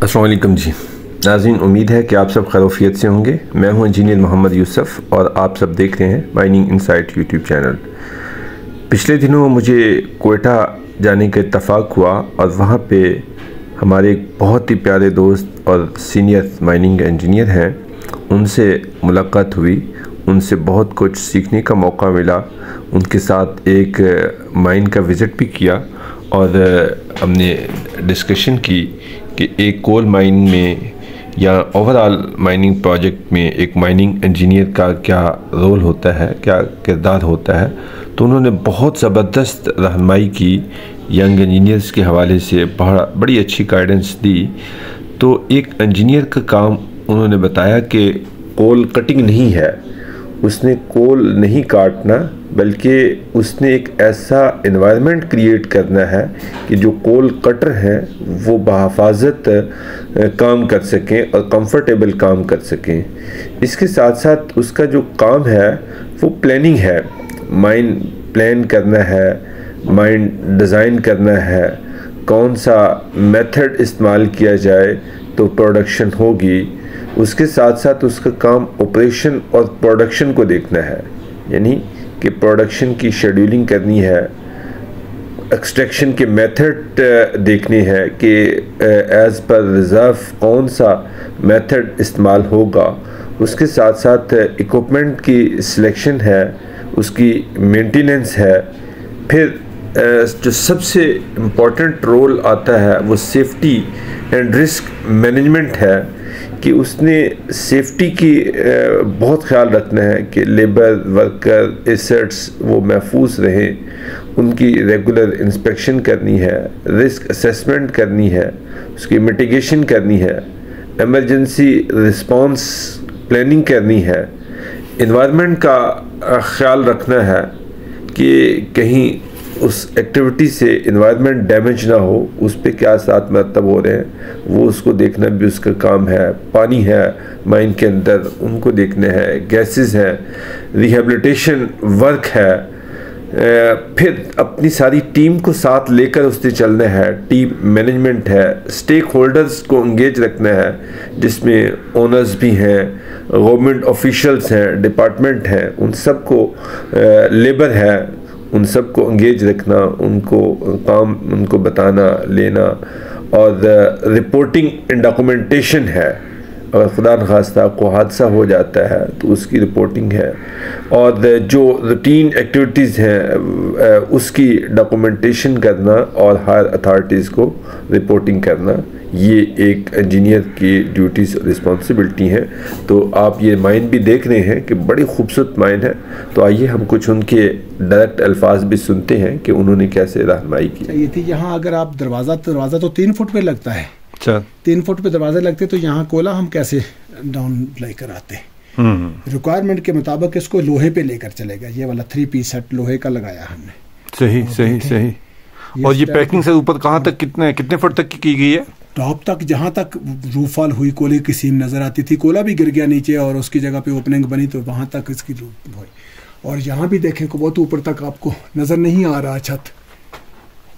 अस्सलाम वालेकुम जी नाज़रीन, उम्मीद है कि आप सब खैरियत से होंगे। मैं हूं इंजीनियर मोहम्मद यूसुफ और आप सब देख रहे हैं माइनिंग इनसाइट यूट्यूब चैनल। पिछले दिनों मुझे कोयटा जाने का इत्तफ़ाक़ हुआ और वहां पे हमारे एक बहुत ही प्यारे दोस्त और सीनियर माइनिंग इंजीनियर हैं, उनसे मुलाकात हुई। उनसे बहुत कुछ सीखने का मौका मिला। उनके साथ एक माइन का विज़िट भी किया और हमने डिस्कशन की कि एक कोल माइन में या ओवरऑल माइनिंग प्रोजेक्ट में एक माइनिंग इंजीनियर का क्या रोल होता है, क्या किरदार होता है। तो उन्होंने बहुत ज़बरदस्त रहनुमाई की, यंग इंजीनियर्स के हवाले से बड़ी अच्छी गाइडेंस दी। तो एक इंजीनियर का काम उन्होंने बताया कि कोल कटिंग नहीं है, उसने कोल नहीं काटना, बल्कि उसने एक ऐसा एनवायरनमेंट क्रिएट करना है कि जो कोल कटर हैं वो बहफाजत काम कर सकें और कंफर्टेबल काम कर सकें। इसके साथ साथ उसका जो काम है वो प्लानिंग है, माइन प्लान करना है, माइन डिज़ाइन करना है, कौन सा मेथड इस्तेमाल किया जाए तो प्रोडक्शन होगी। उसके साथ साथ उसका काम ऑपरेशन और प्रोडक्शन को देखना है, यानी कि प्रोडक्शन की शेड्यूलिंग करनी है, एक्सट्रैक्शन के मेथड देखने हैं कि एज़ पर रिज़र्व कौन सा मेथड इस्तेमाल होगा। उसके साथ साथ इक्विपमेंट की सिलेक्शन है, उसकी मेंटेनेंस है। फिर जो सबसे इम्पोर्टेंट रोल आता है वो सेफ्टी एंड रिस्क मैनेजमेंट है कि उसने सेफ्टी की बहुत ख्याल रखना है कि लेबर, वर्कर, एसेट्स वो महफूज रहें, उनकी रेगुलर इंस्पेक्शन करनी है, रिस्क असेसमेंट करनी है, उसकी मिटिगेशन करनी है, एमरजेंसी रिस्पांस प्लानिंग करनी है, एनवायरनमेंट का ख्याल रखना है कि कहीं उस एक्टिविटी से एनवायरनमेंट डैमेज ना हो, उस पर क्या असरात मरतब हो रहे हैं वो उसको देखना भी उसका काम है। पानी है माइन के अंदर, उनको देखना है, गैसेस हैं, रिहेबिलिटेशन वर्क है। फिर अपनी सारी टीम को साथ लेकर उससे चलना है, टीम मैनेजमेंट है, स्टेक होल्डर्स को इंगेज रखना है, जिसमें ओनर्स भी हैं, गवर्नमेंट ऑफिशियल्स हैं, डिपार्टमेंट हैं, उन सबको, लेबर है, उन सबको इंगेज रखना, उनको काम उनको बताना लेना। और रिपोर्टिंग एंड डॉक्यूमेंटेशन है, अगर खुदा न खास्ता को हादसा हो जाता है तो उसकी रिपोर्टिंग है। और जो रूटीन एक्टिविटीज़ हैं उसकी डॉक्यूमेंटेशन करना और हायर अथॉरिटीज़ को रिपोर्टिंग करना, ये एक इंजीनियर की ड्यूटीज़ रिस्पॉन्सिबिलिटी हैं। तो आप ये माइन भी देख रहे हैं कि बड़ी खूबसूरत माइन है। तो आइए हम कुछ उनके डायरेक्ट अल्फाज भी सुनते हैं कि उन्होंने कैसे रहनुमाई की। ये थी यहाँ अगर आप दरवाज़ा तो 3 फुट पे लगता है, 3 फुट पे दरवाजे लगते, तो यहाँ कोला हम कैसे डाउन लेकर आते। रिक्वायरमेंट के मुताबिक इसको लोहे पे लेकर चलेगा। ये वाला 3 पीस सेट लोहे का लगाया हमने। सही सही सही। और ये पैकिंग से ऊपर कहाँ तक, कितने फुट तक की गई है? टॉप तक, जहाँ तक रूफॉल हुई, कोले की सीम नजर आती थी, कोला भी गिर गया नीचे और उसकी जगह पे ओपनिंग बनी, तो वहां तक इसकी रूफ हुई। और यहाँ भी देखें को बहुत ऊपर तक आपको नजर नहीं आ रहा छत,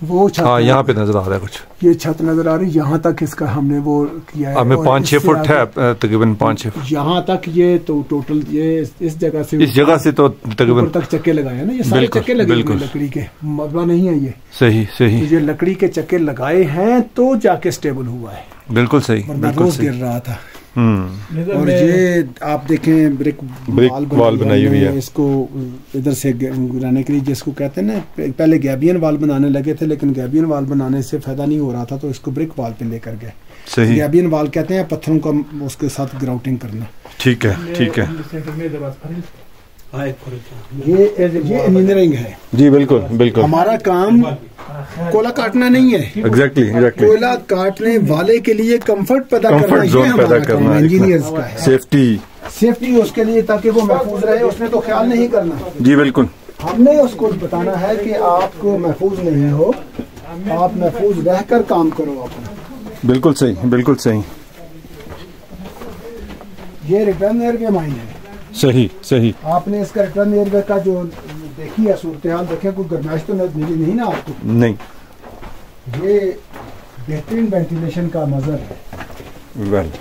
वो छत, हाँ यहाँ पे नजर आ रहा है कुछ, ये छत नजर आ रही, यहाँ तक इसका हमने वो किया है। हमें 5-6 फुट है तकरीबन, 5-6 फुट यहाँ तक। ये तो टोटल ये इस जगह से तो तकरीबन तक चक्के लगाए ना, ये सारे चक्के लगे हुए लकड़ी के, मलबा नहीं है ये। सही सही। तो ये लकड़ी के चक्के लगाए हैं तो जाके स्टेबल हुआ है। बिल्कुल सही, बिल्कुल गिर रहा था। और ये आप देखें ब्रिक वॉल बनाई हुई है इसको इधर से गिराने के लिए, जिसको कहते हैं ना, पहले गैबियन वॉल बनाने लगे थे, लेकिन गैबियन वॉल बनाने से फायदा नहीं हो रहा था, तो इसको ब्रिक वॉल पे लेकर गए। सही। गैबियन वॉल कहते हैं पत्थरों का उसके साथ ग्राउटिंग करना। ठीक है ठीक है। ये इंजीनियरिंग है जी। बिल्कुल बिल्कुल। हमारा काम कोयला काटना नहीं है। एग्जैक्टली। कोयला काटने वाले के लिए कंफर्ट पैदा करना इंजीनियर्स का है। सेफ्टी उसके लिए, ताकि वो महफूज रहे, उसने तो ख्याल नहीं करना जी। बिल्कुल। हमने उसको बताना है कि आपको महफूज नहीं हो, आप महफूज रहकर काम करो अपना। बिल्कुल सही, बिल्कुल सही। ये रिटर्न एयरवे माइन है। सही सही। आपने इसका रिटर्न एयरवे का जो देखी है सूरत हाल, देखे कोई गर्माइश तो मिली नहीं ना आपको? नहीं। ये बेहतरीन वेंटिलेशन का मजर है। वेल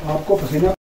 आपको पसीना